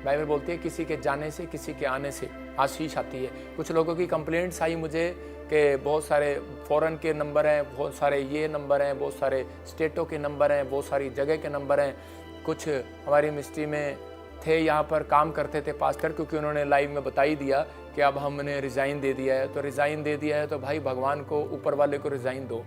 Bible बोलती है किसी के जाने से, किसी के आने से आशीष आती है। कुछ लोगों की कंप्लेंट्स आई मुझे कि बहुत सारे फॉरेन के नंबर हैं, बहुत सारे ये नंबर हैं, बहुत सारे स्टेटों के नंबर हैं, बहुत सारी जगह के नंबर हैं। कुछ हमारी मिनिस्ट्री में थे, यहाँ पर काम करते थे पास्टर, क्योंकि उन्होंने लाइव में बता ही दिया कि अब हमने रिज़ाइन दे दिया है। तो रिज़ाइन दे दिया है तो भाई भगवान को, ऊपर वाले को रिज़ाइन दो।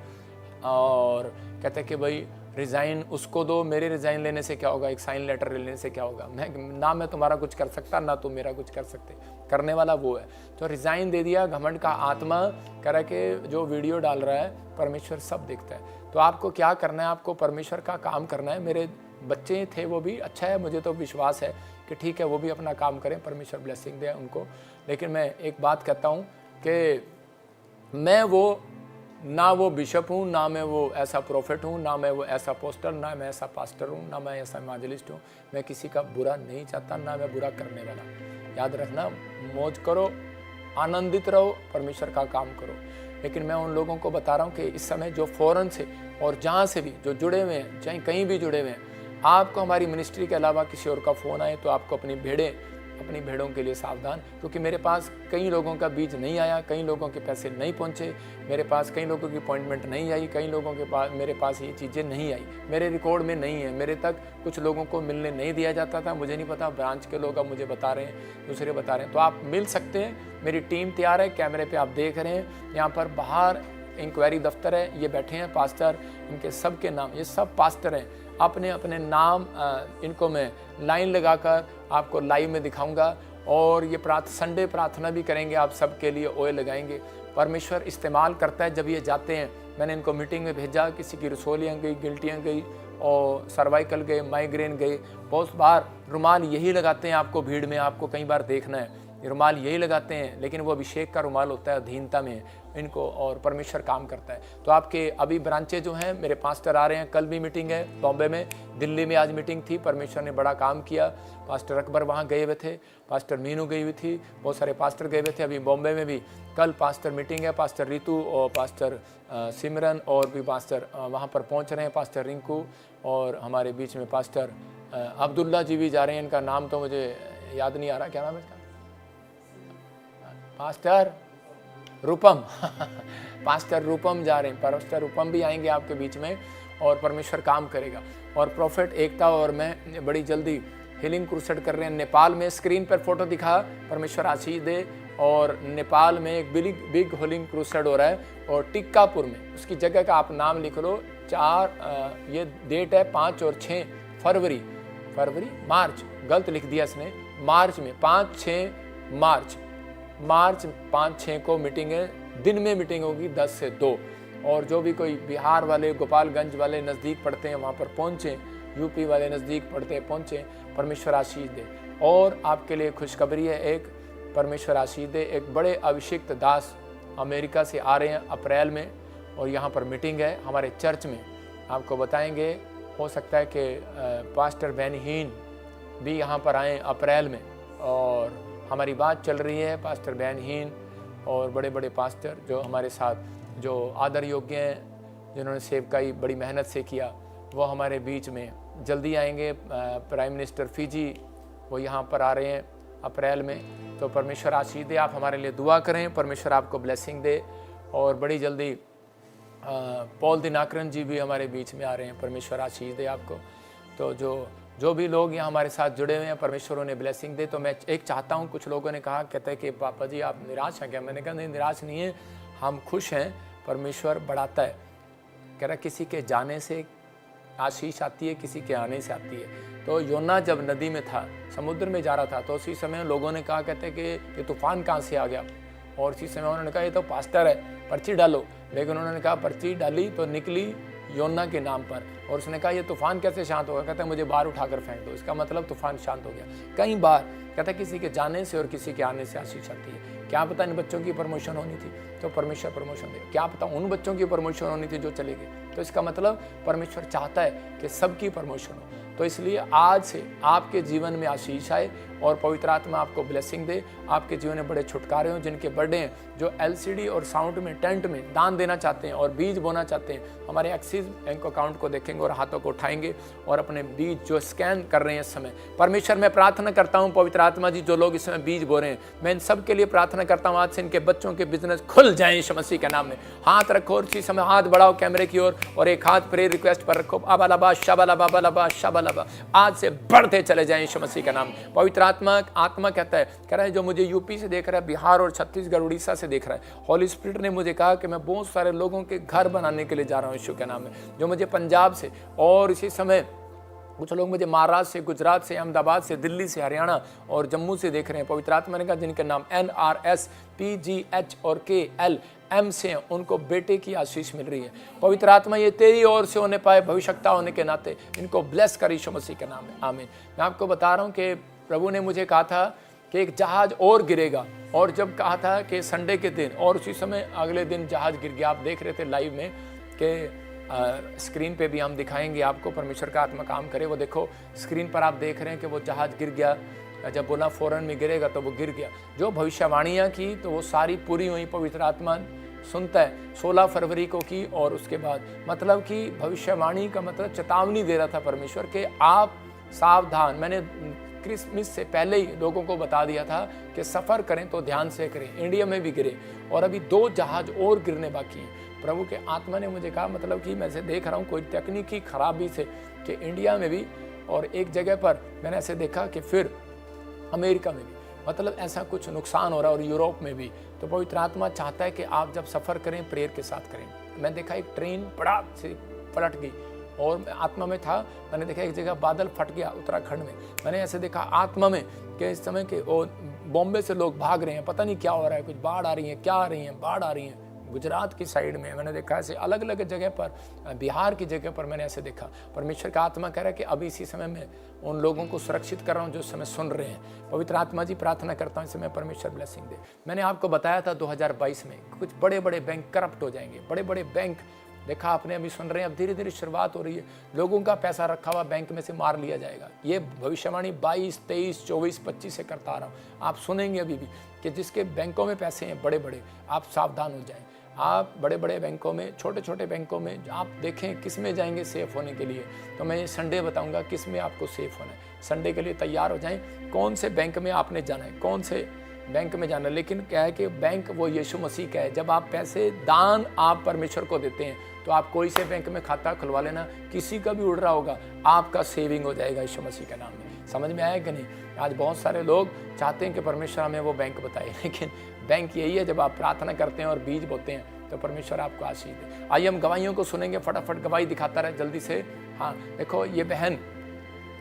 और कहते हैं कि भाई रिज़ाइन उसको दो, मेरे रिज़ाइन लेने से क्या होगा, एक साइन लेटर लेने से क्या होगा। मैं तुम्हारा कुछ कर सकता, ना तुम मेरा कुछ कर सकते, करने वाला वो है। तो रिज़ाइन दे दिया। घमंड का आत्मा कह रहा है कि जो वीडियो डाल रहा है परमेश्वर सब देखता है। तो आपको क्या करना है, आपको परमेश्वर का काम करना है। मेरे बच्चे थे वो भी, अच्छा है, मुझे तो विश्वास है कि ठीक है वो भी अपना काम करें, परमेश्वर ब्लेसिंग दे उनको। लेकिन मैं एक बात कहता हूँ कि मैं वो ना वो बिशप हूँ, ना मैं वो ऐसा प्रोफेट हूँ, ना मैं वो ऐसा पोस्टर, ना मैं ऐसा पास्टर हूँ, ना मैं ऐसा इवांजेलिस्ट हूँ। मैं किसी का बुरा नहीं चाहता, ना मैं बुरा करने वाला। याद रखना, मौज करो, आनंदित रहो, परमेश्वर का काम करो। लेकिन मैं उन लोगों को बता रहा हूँ कि इस समय जो फॉरेन से और जहाँ से भी जो जुड़े हुए हैं, चाहे कहीं भी जुड़े हुए हैं, आपको हमारी मिनिस्ट्री के अलावा किसी और का फ़ोन आए तो आपको अपनी भेड़ों के लिए सावधान, क्योंकि मेरे पास कई लोगों का बीज नहीं आया, कई लोगों के पैसे नहीं पहुंचे, मेरे पास कई लोगों की अपॉइंटमेंट नहीं आई, कई लोगों के पास मेरे पास ये चीज़ें नहीं आई, मेरे रिकॉर्ड में नहीं है। मेरे तक कुछ लोगों को मिलने नहीं दिया जाता था, मुझे नहीं पता, ब्रांच के लोग अब मुझे बता रहे हैं, दूसरे बता रहे हैं। तो आप मिल सकते हैं, मेरी टीम तैयार है, कैमरे पर आप देख रहे हैं। यहाँ पर बाहर इंक्वायरी दफ्तर है, ये बैठे हैं पास्टर, इनके सब के नाम, ये सब पास्टर हैं। अपने अपने नाम इनको मैं लाइन लगाकर आपको लाइव में दिखाऊंगा। और ये संडे प्रार्थना भी करेंगे, आप सबके लिए ऑयल लगाएंगे। परमेश्वर इस्तेमाल करता है जब ये जाते हैं। मैंने इनको मीटिंग में भेजा, किसी की रसोलियाँ गई, गिल्टियाँ गई, और सर्वाइकल गए, माइग्रेन गए। बहुत बार रुमाल यही लगाते हैं, आपको भीड़ में आपको कई बार देखना है, रुमाल यही लगाते हैं, लेकिन वो अभिषेक का रुमाल होता है, अधीनता में इनको, और परमेश्वर काम करता है। तो आपके अभी ब्रांचें जो हैं, मेरे पास्टर आ रहे हैं, कल भी मीटिंग है बॉम्बे में, दिल्ली में आज मीटिंग थी, परमेश्वर ने बड़ा काम किया। पास्टर अकबर वहाँ गए हुए थे, पास्टर मीनू गई हुई थी, बहुत सारे पास्टर गए हुए थे। अभी बॉम्बे में भी कल पास्टर मीटिंग है, पास्टर रितु और पास्टर सिमरन और भी पास्टर वहाँ पर पहुँच रहे हैं, पास्टर रिंकू, और हमारे बीच में पास्टर अब्दुल्ला जी भी जा रहे हैं। इनका नाम तो मुझे याद नहीं आ रहा, क्या नाम है इसका, पास्टर रूपम पास्टर रूपम जा रहे हैं, पास्टर रूपम भी आएंगे आपके बीच में, और परमेश्वर काम करेगा। और प्रोफेट एकता और मैं बड़ी जल्दी हीलिंग क्रूसेड कर रहे हैं नेपाल में। स्क्रीन पर फोटो दिखा, परमेश्वर आशीष दे। और नेपाल में एक बिग हीलिंग क्रूसेड हो रहा है, और टिक्कापुर में, उसकी जगह का आप नाम लिख लो। ये डेट है 5 और 6 फरवरी, मार्च, गलत लिख दिया इसने, मार्च में 5-6 मार्च 5-6 को मीटिंग है। दिन में मीटिंग होगी 10 से 2। और जो भी कोई बिहार वाले, गोपालगंज वाले नज़दीक पड़ते हैं वहाँ पर पहुँचें, यूपी वाले नज़दीक पड़ते हैं पहुँचें, परमेश्वर आशीष दे। और आपके लिए खुशखबरी है, एक परमेश्वर आशीष दे, एक बड़े अभिषिक्त दास अमेरिका से आ रहे हैं अप्रैल में, और यहाँ पर मीटिंग है हमारे चर्च में, आपको बताएंगे। हो सकता है कि पास्टर बैनहीन भी यहाँ पर आएँ अप्रैल में, और हमारी बात चल रही है पास्टर बैनहीन और बड़े बड़े पास्टर जो हमारे साथ, जो आदर योग्य हैं, जिन्होंने सेवकाई बड़ी मेहनत से किया, वो हमारे बीच में जल्दी आएंगे। प्राइम मिनिस्टर फिजी वो यहाँ पर आ रहे हैं अप्रैल में। तो परमेश्वर आशीष दे, आप हमारे लिए दुआ करें, परमेश्वर आपको ब्लेसिंग दे। और बड़ी जल्दी पॉल दिनाकरन जी भी हमारे बीच में आ रहे हैं, परमेश्वर आशीष दे आपको। तो जो भी लोग यहाँ हमारे साथ जुड़े हुए हैं, परमेश्वर उन्हें ब्लेसिंग दे। तो मैं एक चाहता हूँ, कुछ लोगों ने कहा, कहते हैं कि पापा जी आप निराश हैं क्या? मैंने कहा नहीं, निराश नहीं है, हम खुश हैं, परमेश्वर बढ़ाता है। कह रहा किसी के जाने से आशीष आती है, किसी के आने से आती है। तो योना जब नदी में था, समुद्र में जा रहा था, तो उसी समय लोगों ने कहा, कहते हैं कि ये तूफान कहाँ से आ गया? और उसी समय उन्होंने कहा ये तो पास्टर है, पर्ची डालो। लेकिन उन्होंने कहा पर्ची डाली तो निकली योना के नाम पर, और उसने कहा ये तूफान कैसे शांत होगा? कहता है मुझे बाहर उठाकर फेंक दो। इसका मतलब तूफान शांत हो गया। कई बार कहता है किसी के जाने से और किसी के आने से आशीष आती है। क्या पता इन बच्चों की प्रमोशन होनी थी तो परमेश्वर प्रमोशन दे, क्या पता उन बच्चों की प्रमोशन होनी थी जो चले गए, तो इसका मतलब परमेश्वर चाहता है कि सबकी प्रमोशन हो। तो इसलिए आज से आपके जीवन में आशीष आए और पवित्र आत्मा आपको ब्लेसिंग दे। आपके जीवन में बड़े छुटकारे हों। जिनके बर्थडे हैं, जो LCD और साउंड में, टेंट में दान देना चाहते हैं और बीज बोना चाहते हैं, हमारे एक्सिस बैंक अकाउंट को देखेंगे और हाथों को उठाएंगे और अपने बीज जो स्कैन कर रहे हैं इस समय, परमेश्वर मैं प्रार्थना करता हूँ पवित्र आत्मा जी, जो लोग इस समय बीज बो रहे हैं, मैं इन सब के लिए प्रार्थना करता हूँ आज से इनके बच्चों के बिजनेस खुल जाएं यीशु मसीह के नाम में। हाथ रखो और इसी समय हाथ बढ़ाओ कैमरे की ओर और एक हाथ प्रेयर रिक्वेस्ट पर रखो। अबालबा शबालबा बलबा शबालबा, आज से बढ़ते चले जाएं यीशु मसीह का नाम। पवित्र आत्मा कहता है, कह रहा है जो मुझे यूपी से देख रहा है, बिहार और छत्तीसगढ़ उड़ीसा से देख रहा है, होली स्पिरिट ने मुझे कहा कि मैं बहुत सारे लोगों के घर बनाने के लिए जा रहा हूँ यीशु के नाम में। जो मुझे पंजाब से और इसी समय कुछ लोग मुझे महाराष्ट्र से, गुजरात से, अहमदाबाद से, दिल्ली से, हरियाणा और जम्मू से देख रहे हैं। पवित्र आत्मा ने कहा जिनके नाम NRS PGH और KLM से हैं, उनको बेटे की आशीष मिल रही है। पवित्र आत्मा ये तेरी ओर से होने पाए, भविष्यता होने के नाते इनको ब्लेस कर यीशु मसीह के नाम में, आमीन। मैं आपको बता रहा हूँ कि प्रभु ने मुझे कहा था कि एक जहाज और गिरेगा, और जब कहा था कि संडे के दिन, और उसी समय अगले दिन जहाज गिर गया। आप देख रहे थे लाइव में कि स्क्रीन पे भी हम दिखाएंगे आपको, परमेश्वर का आत्मा काम करे। वो देखो स्क्रीन पर आप देख रहे हैं कि वो जहाज गिर गया। जब बोला फौरन में गिरेगा तो वो गिर गया। जो भविष्यवाणियाँ की तो वो सारी पूरी हुई। पवित्र आत्मा सुनता है 16 फरवरी को की, और उसके बाद मतलब कि भविष्यवाणी का मतलब चेतावनी दे रहा था परमेश्वर के आप सावधान। मैंने क्रिसमस से पहले ही लोगों को बता दिया था कि सफ़र करें तो ध्यान से करें। इंडिया में भी गिरे और अभी 2 जहाज और गिरने बाकी हैं। प्रभु के आत्मा ने मुझे कहा, मतलब कि मैं से देख रहा हूँ कोई तकनीकी खराबी से कि इंडिया में भी, और एक जगह पर मैंने ऐसे देखा कि फिर अमेरिका में भी, मतलब ऐसा कुछ नुकसान हो रहा है, और यूरोप में भी। तो पवित्र आत्मा चाहता है कि आप जब सफ़र करें प्रेयर के साथ करें। मैं देखा एक ट्रेन बड़ा से पलट गई और आत्मा में था, मैंने देखा एक जगह बादल फट गया उत्तराखंड में। मैंने ऐसे देखा आत्मा में कि इस समय के बॉम्बे से लोग भाग रहे हैं, पता नहीं क्या हो रहा है, कुछ बाढ़ आ रही है, क्या आ रही है, बाढ़ आ रही है। गुजरात की साइड में मैंने देखा ऐसे अलग अलग जगह पर, बिहार की जगह पर मैंने ऐसे देखा। परमेश्वर का आत्मा कह रहा है कि अभी इसी समय में उन लोगों को सुरक्षित कर रहा हूँ जो इस समय सुन रहे हैं। पवित्र आत्मा जी प्रार्थना करता हूँ इस समय परमेश्वर ब्लेसिंग दे। मैंने आपको बताया था 2022 में कुछ बड़े बड़े बैंक करप्ट हो जाएंगे। बड़े बड़े बैंक देखा आपने, अभी सुन रहे हैं, अब धीरे धीरे शुरुआत हो रही है। लोगों का पैसा रखा हुआ बैंक में से मार लिया जाएगा। ये भविष्यवाणी 22, 23, 24, 25 से करता आ रहा हूँ। आप सुनेंगे अभी भी कि जिसके बैंकों में पैसे हैं बड़े बड़े, आप सावधान हो जाएं। आप बड़े बड़े बैंकों में, छोटे छोटे बैंकों में आप देखें किस में जाएंगे सेफ़ होने के लिए। तो मैं ये संडे बताऊंगा किस में आपको सेफ़ होना है। संडे के लिए तैयार हो जाएं, कौन से बैंक में आपने जाना है, कौन से बैंक में जाना है। लेकिन क्या है कि बैंक वो यीशु मसीह का है। जब आप पैसे दान आप परमेश्वर को देते हैं तो आप कोई से बैंक में खाता खुलवा लेना, किसी का भी उड़ रहा होगा, आपका सेविंग हो जाएगा यीशु मसीह के नाम में। समझ में आया कि नहीं? आज बहुत सारे लोग चाहते हैं कि परमेश्वर हमें वो बैंक बताए, लेकिन बैंक यही है जब आप प्रार्थना करते हैं और बीज बोते हैं तो परमेश्वर आपको आशीष दे। आइए हम गवाहियों को सुनेंगे, फटाफट गवाही दिखाता रहे जल्दी से। हाँ देखो, ये बहन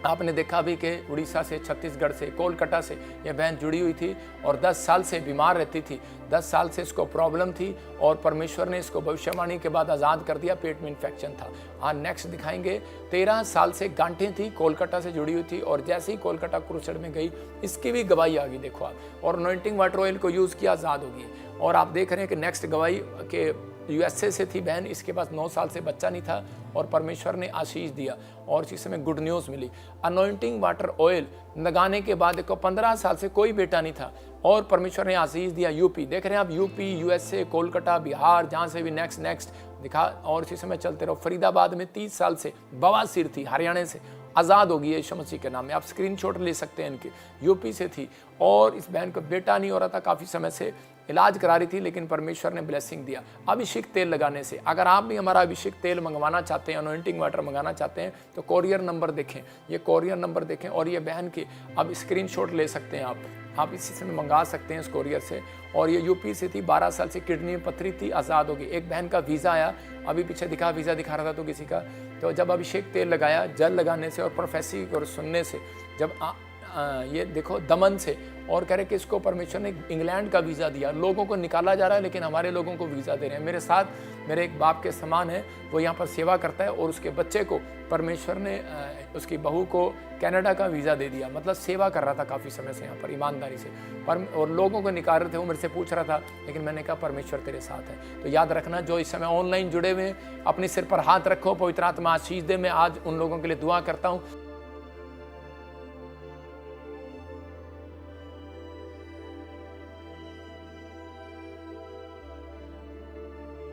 आपने देखा भी कि उड़ीसा से, छत्तीसगढ़ से, कोलकाता से ये बहन जुड़ी हुई थी और 10 साल से बीमार रहती थी। 10 साल से इसको प्रॉब्लम थी और परमेश्वर ने इसको भविष्यवाणी के बाद आज़ाद कर दिया। पेट में इन्फेक्शन था। हाँ नेक्स्ट दिखाएंगे। 13 साल से गांठें थी, कोलकाता से जुड़ी हुई थी और जैसे ही कोलकाता क्रूसेड में गई इसकी भी गवाही आ गई। देखो आप, और अनॉइंटिंग वाटर ऑयल को यूज़ किया, आज़ाद हो गई। और आप देख रहे हैं कि नेक्स्ट गवाही के USA से थी बहन, इसके पास 9 साल से बच्चा नहीं था और परमेश्वर ने आशीष दिया और इसी समय गुड न्यूज़ मिली। अनॉइंटिंग वाटर ऑयल लगाने के बाद देखो 15 साल से कोई बेटा नहीं था और परमेश्वर ने आशीष दिया। यूपी देख रहे हैं आप, यूपी, USA, कोलकाता, बिहार, जहाँ से भी नेक्स्ट दिखा। और इसी समय चलते रहो। फरीदाबाद में 30 साल से बवासीर थी, हरियाणा से आज़ाद हो गई है यीशु मसीह के नाम में। आप स्क्रीनशॉट ले सकते हैं इनके। यूपी से थी और इस बहन को बेटा नहीं हो रहा था, काफ़ी समय से इलाज करा रही थी, लेकिन परमेश्वर ने ब्लेसिंग दिया अभिषेक तेल लगाने से। अगर आप भी हमारा अभिषेक तेल मंगवाना चाहते हैं, अनॉइंटिंग वाटर मंगाना चाहते हैं तो कोरियर नंबर देखें, ये कोरियर नंबर देखें और ये बहन की अब स्क्रीनशॉट ले सकते हैं आप इसी से मंगा सकते हैं इस कोरियर से। और ये यूपी से थी, 12 साल से किडनी में पथरी थी, आज़ाद हो गई। एक बहन का वीज़ा आया, अभी पीछे वीज़ा दिखा रहा था तो किसी का, तो जब अभिषेक तेल लगाया, जल लगाने से और प्रोफेसी और सुनने से, जब ये देखो दमन से, और कह रहे कि इसको परमेश्वर ने इंग्लैंड का वीज़ा दिया। लोगों को निकाला जा रहा है लेकिन हमारे लोगों को वीज़ा दे रहे हैं। मेरे साथ मेरे एक बाप के समान है, वो यहाँ पर सेवा करता है और उसके बच्चे को परमेश्वर ने, उसकी बहू को कनाडा का वीज़ा दे दिया। मतलब सेवा कर रहा था काफ़ी समय से यहाँ पर ईमानदारी से, और लोगों को निकाल रहे थे। वो मेरे से पूछ रहा था, लेकिन मैंने कहा परमेश्वर तेरे साथ है। तो याद रखना, जो इस समय ऑनलाइन जुड़े हुए हैं, अपने सिर पर हाथ रखो, पवित्र आत्मा आशीष दे। मैं आज उन लोगों के लिए दुआ करता हूँ